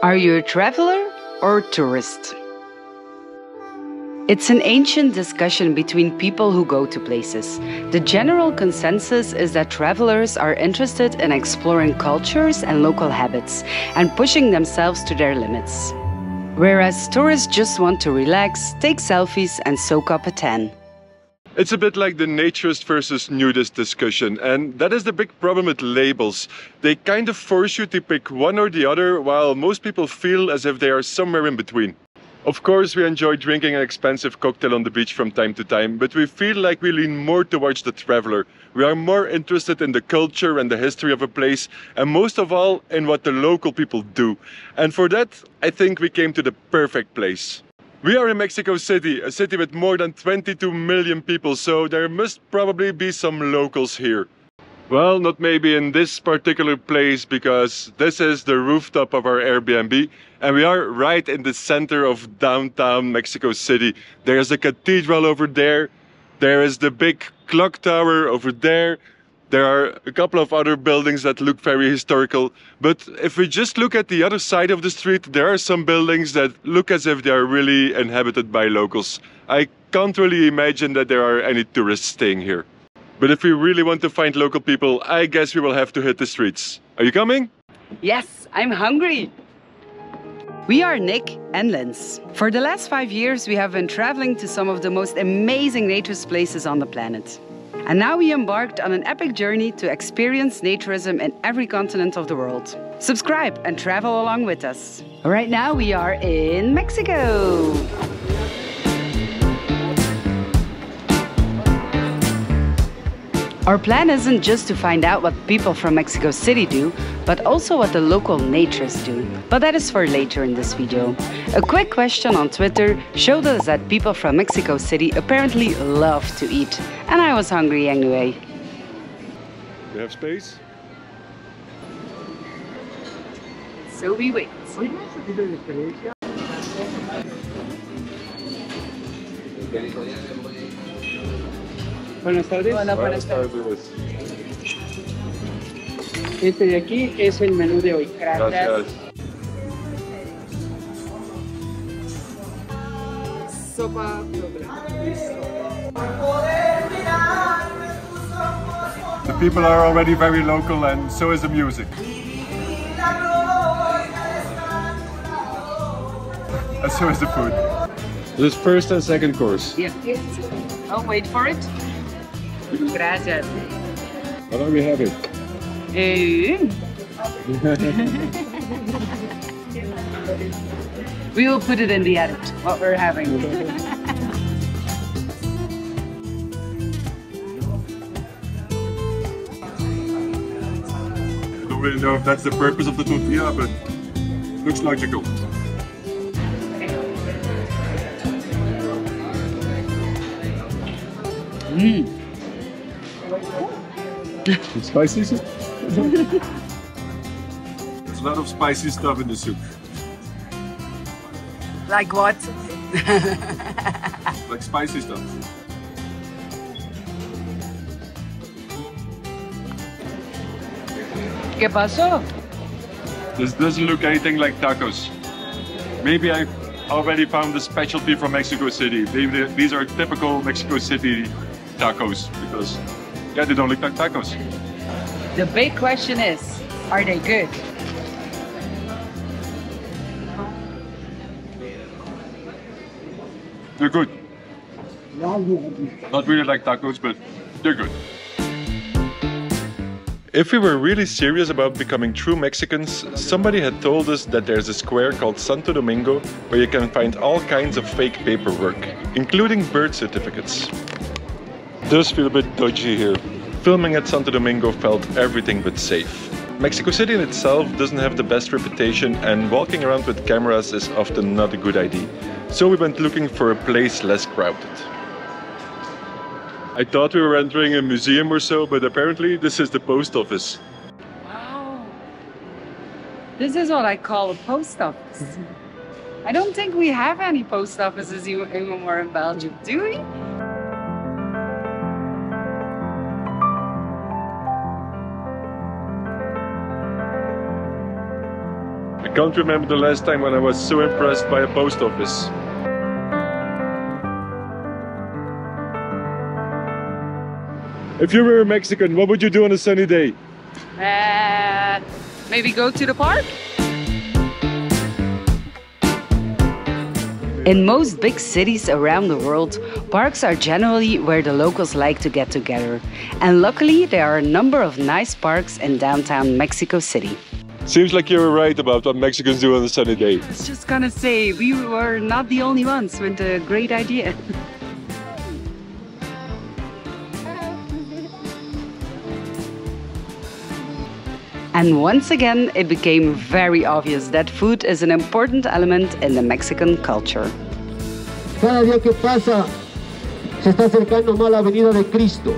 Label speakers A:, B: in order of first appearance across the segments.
A: Are you a traveler or a tourist? It's an ancient discussion between people who go to places. The general consensus is that travelers are interested in exploring cultures and local habits and pushing themselves to their limits. Whereas tourists just want to relax, take selfies and soak up a tan.
B: It's a bit like the naturist versus nudist discussion, and that is the big problem with labels. They kind of force you to pick one or the other, while most people feel as if they are somewhere in between. Of course, we enjoy drinking an expensive cocktail on the beach from time to time, but we feel like we lean more towards the traveler. We are more interested in the culture and the history of a place, and most of all, in what the local people do. And for that, I think we came to the perfect place. We are in Mexico City, a city with more than 22 million people, so there must probably be some locals here. Well, not maybe in this particular place, because this is the rooftop of our Airbnb, and we are right in the center of downtown Mexico City. There's a cathedral over there, there is the big clock tower over there. There are a couple of other buildings that look very historical, but if we just look at the other side of the street, there are some buildings that look as if they are really inhabited by locals. I can't really imagine that there are any tourists staying here. But if we really want to find local people, I guess we will have to hit the streets. Are you coming?
A: Yes, I'm hungry! We are Nick and Linz. For the last 5 years, we have been traveling to some of the most amazing naturist places on the planet. And now we embarked on an epic journey to experience naturism in every continent of the world. Subscribe and travel along with us. Right now we are in Mexico. Our plan isn't just to find out what people from Mexico City do, but also what the local naturists do. But that is for later in this video. A quick question on Twitter showed us that people from Mexico City apparently love to eat. And I was hungry anyway.
B: You have space?
A: So we wait.
C: Buenas tardes.
A: Hola, buenas tardes.
C: Este de aquí es el menú de hoy.
B: Gracias.
C: Sopa.
B: The people are already very local, and so is the music. And so is the food. This is first and second course.
A: Yes. Oh, wait for it. Gracias.
B: What are we having?
A: We will put it in the edit, what we're having.
B: I don't really know if that's the purpose of the tortilla, but looks logical. It's spicy? There's a lot of spicy stuff in the soup.
A: Like what?
B: Like spicy stuff.
A: ¿Qué pasó?
B: This doesn't look anything like tacos. Maybe I already found the specialty from Mexico City. These are typical Mexico City tacos, because yeah, they don't look like tacos.
A: The big question is, are they good?
B: They're good. Not really like tacos, but they're good. If we were really serious about becoming true Mexicans, somebody had told us that there's a square called Santo Domingo where you can find all kinds of fake paperwork, including birth certificates. It does feel a bit dodgy here. Filming at Santo Domingo felt everything but safe. Mexico City in itself doesn't have the best reputation, and walking around with cameras is often not a good idea. So we went looking for a place less crowded. I thought we were entering a museum or so, but apparently this is the post office.
A: Wow. This is what I call a post office. I don't think we have any post offices anymore in Belgium, do we?
B: I can't remember the last time when I was so impressed by a post office. If you were a Mexican, what would you do on a sunny day?
A: Maybe go to the park? In most big cities around the world, parks are generally where the locals like to get together. And luckily, there are a number of nice parks in downtown Mexico City.
B: Seems like you were right about what Mexicans do on a sunny day.
A: I was just gonna say, we were not the only ones with a great idea. And once again, it became very obvious that food is an important element in the Mexican culture.
D: Cada día que pasa se está acercando más la venida de Cristo.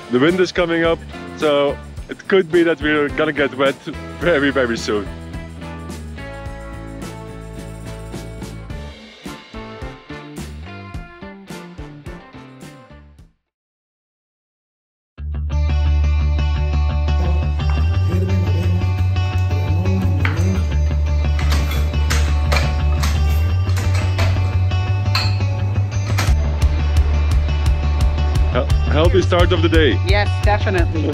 B: The wind is coming up, so it could be that we're gonna get wet very, very soon. Healthy start of the day.
A: Yes, definitely.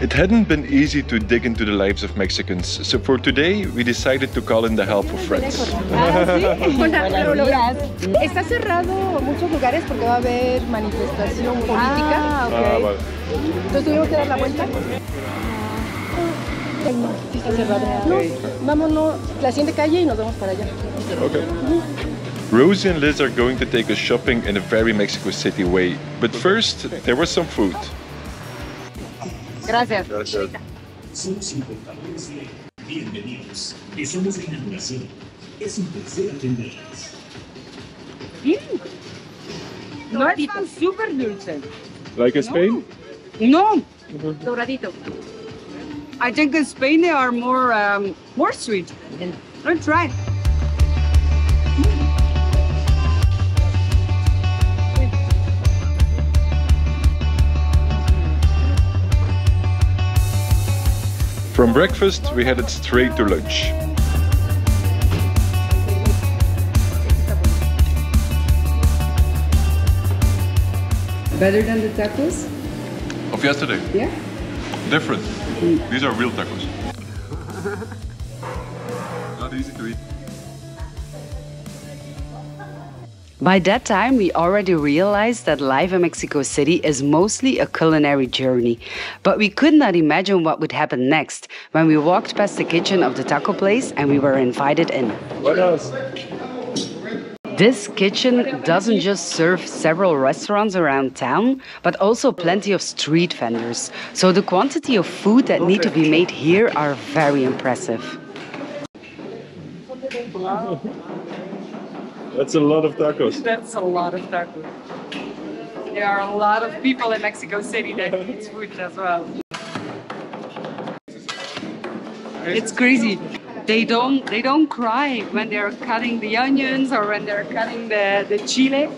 B: It hadn't been easy to dig into the lives of Mexicans, so for today we decided to call in the help of friends.
E: Está cerrado muchos lugares porque va a haber manifestación política.
B: Vale.
E: Entonces tuvimos que dar la vuelta. Sí está cerrado. No, vámonos la siguiente calle y nos vamos para allá.
B: Okay. Rosie and Liz are going to take us shopping in a very Mexico City way. But first, there was some food.
A: Gracias.
F: Somos importadores de bienvenidos. Estamos de inauguración. Es un placer atenderles.
A: No están súper dulces.
B: Like in Spain?
A: No,
E: Dobradito.
A: I think in Spain they are more sweet. Let's try.
B: From breakfast, we headed straight to lunch.
A: Better than the tacos?
B: Of yesterday?
A: Yeah.
B: Different. These are real tacos. Not easy to eat.
A: By that time, we already realized that life in Mexico City is mostly a culinary journey. But we could not imagine what would happen next when we walked past the kitchen of the taco place and we were invited in.
B: What else?
A: This kitchen doesn't just serve several restaurants around town, but also plenty of street vendors. So the quantity of food that need to be made here are very impressive.
B: That's a lot of tacos.
A: That's a lot of tacos. There are a lot of people in Mexico City that eat food as well. It's crazy. They don't cry when they're cutting the onions or when they're cutting the chile.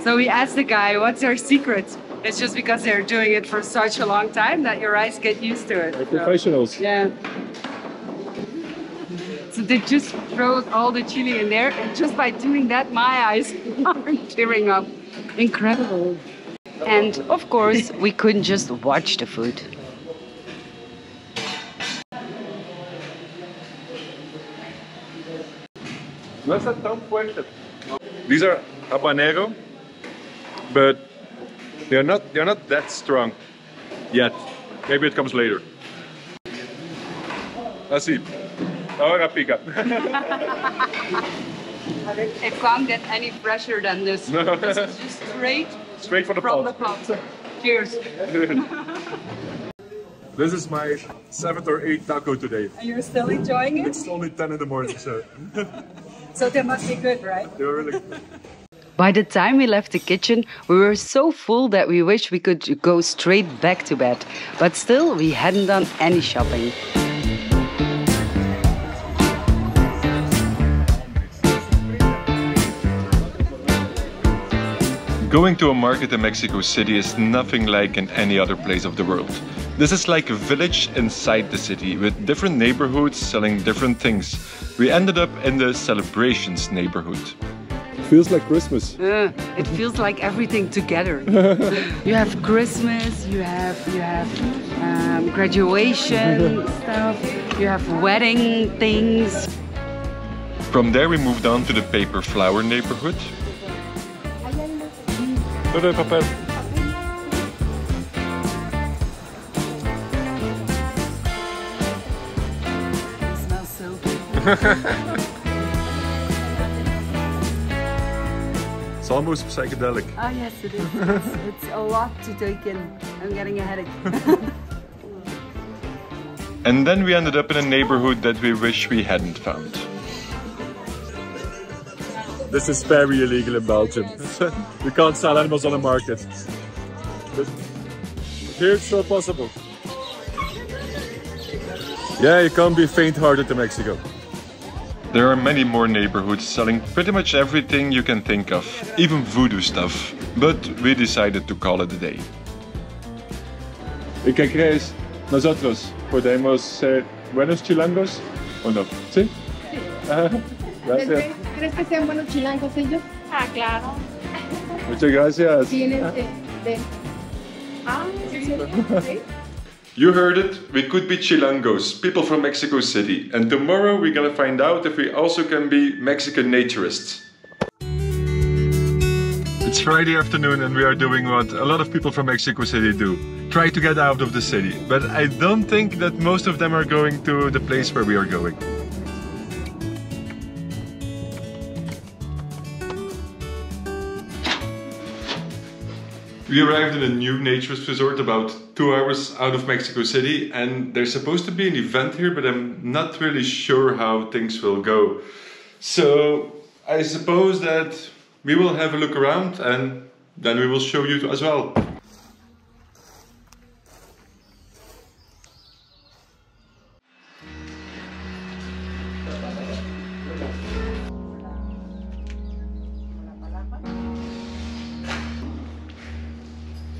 A: So we asked the guy, what's their secret? It's just because they're doing it for such a long time that your eyes get used to it.
B: They're professionals.
A: Yeah. So they just throw all the chili in there, and just by doing that, my eyes are tearing up. Incredible. And of course, we couldn't just watch the food.
B: No está tan fuerte. These are habanero, but they're not that strong yet. Maybe it comes later. Así. Ahora pica.
A: It can't get any fresher than this.
B: No.
A: This is just
B: Straight from the
A: from the
B: pot.
A: pot. Cheers.
B: This is my 7th or 8th taco today.
A: And you're still enjoying it?
B: It's only 10 in the morning, so
A: So they must be good, right?
B: they were really good.
A: By the time we left the kitchen, we were so full that we wished we could go straight back to bed. But still, we hadn't done any shopping.
B: Going to a market in Mexico City is nothing like in any other place of the world. This is like a village inside the city with different neighborhoods selling different things. We ended up in the celebrations neighborhood. Feels like Christmas.
A: It feels like everything together. You have Christmas, you have graduation stuff, you have wedding things.
B: From there we moved on to the paper flower neighborhood. Papel.
A: It smells so good.
B: It's almost psychedelic.
A: Oh yes, it is. It's a lot to take in. I'm getting a headache.
B: And then we ended up in a neighborhood that we wish we hadn't found. This is very illegal in Belgium. We can't sell animals on the market. But here it's still possible. Yeah, you can't be faint-hearted in Mexico. There are many more neighborhoods selling pretty much everything you can think of, even voodoo stuff. But we decided to call it a day. ¿Y qué crees? Nosotros podemos ser buenos chilangos o no? ¿Sí? Gracias.
E: ¿Crees que sean buenos chilangos ellos?
G: Ah, claro.
B: Muchas gracias.
E: Tienen
G: Sí.
B: You heard it, we could be chilangos, people from Mexico City. And tomorrow we're gonna find out if we also can be Mexican naturists. It's Friday afternoon and we are doing what a lot of people from Mexico City do. Try to get out of the city. But I don't think that most of them are going to the place where we are going. We arrived in a new naturist resort about 2 hours out of Mexico City, and there's supposed to be an event here, but I'm not really sure how things will go. So I suppose that we will have a look around and then we will show you as well.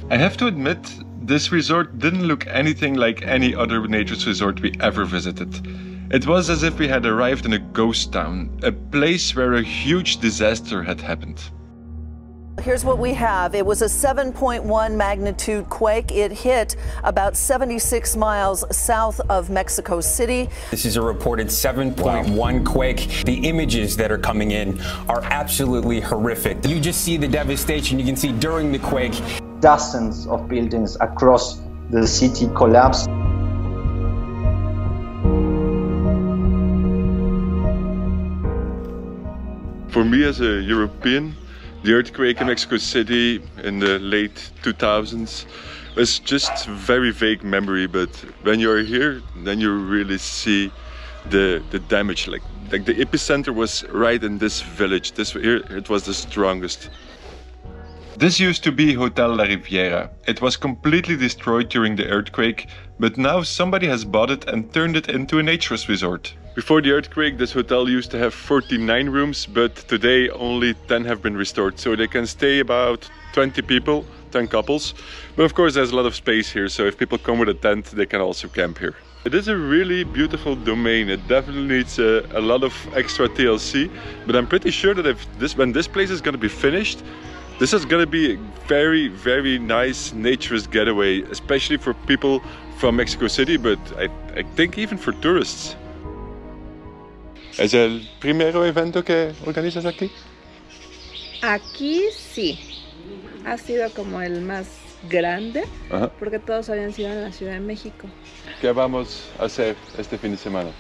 B: I have to admit, this resort didn't look anything like any other naturist resort we ever visited. It was as if we had arrived in a ghost town, a place where a huge disaster had happened.
H: Here's what we have. It was a 7.1 magnitude quake. It hit about 76 miles south of Mexico City.
I: This is a reported 7.1 quake. The images that are coming in are absolutely horrific. You just see the devastation you can see during the quake.
J: Dozens of buildings across the city collapsed.
B: For me as a European, the earthquake in Mexico City in the late 2000s was just very vague memory, but when you're here, then you really see the damage. Like the epicenter was right in this village. Here it was the strongest. This used to be Hotel La Riviera. It was completely destroyed during the earthquake, but now somebody has bought it and turned it into a naturist resort. Before the earthquake, this hotel used to have 49 rooms, but today only 10 have been restored. So they can stay about 20 people, 10 couples. But of course there's a lot of space here, so if people come with a tent, they can also camp here. It is a really beautiful domain. It definitely needs a lot of extra TLC, but I'm pretty sure that when this place is going to be finished, this is going to be a very, very nice naturist getaway, especially for people from Mexico City, but I think even for tourists. ¿Es el primero evento que organizas aquí?
G: Aquí sí. Ha sido como el más grande, porque todos habían sido en la Ciudad de México.
B: ¿Qué vamos a hacer este fin de semana?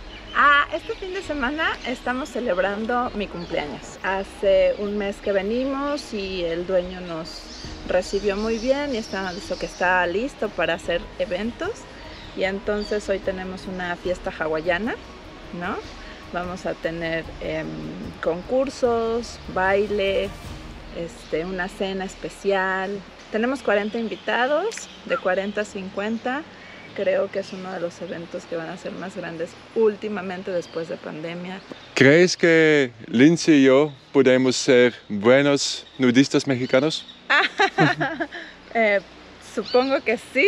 G: Este fin de semana estamos celebrando mi cumpleaños. Hace un mes que venimos y el dueño nos recibió muy bien y dijo que está listo para hacer eventos. Y entonces hoy tenemos una fiesta hawaiana, ¿no? Vamos a tener concursos, baile, una cena especial. Tenemos 40 invitados, de 40 a 50. Creo que es uno de los eventos que van a ser más grandes últimamente después de pandemia.
B: ¿Crees que Lindsay y yo podemos ser buenos nudistas mexicanos?
G: Supongo que sí.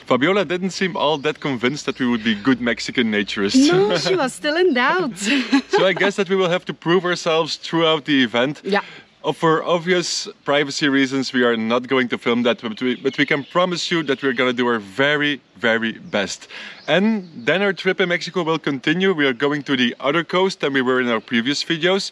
B: Fabiola didn't seem all that convinced that we would be good Mexican naturists.
A: No, she was still in doubt.
B: So I guess that we will have to prove ourselves throughout the event.
A: Yeah.
B: For obvious privacy reasons, we are not going to film that, but we can promise you that we're going to do our very, very best. And then our trip in Mexico will continue. We are going to the other coast than we were in our previous videos.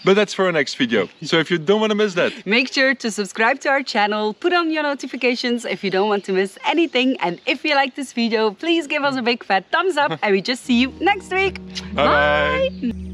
B: But that's for our next video. So if you don't want to miss that,
A: make sure to subscribe to our channel, put on your notifications if you don't want to miss anything. And if you like this video, please give us a big fat thumbs up and we just see you next week.
B: Bye.
A: Bye.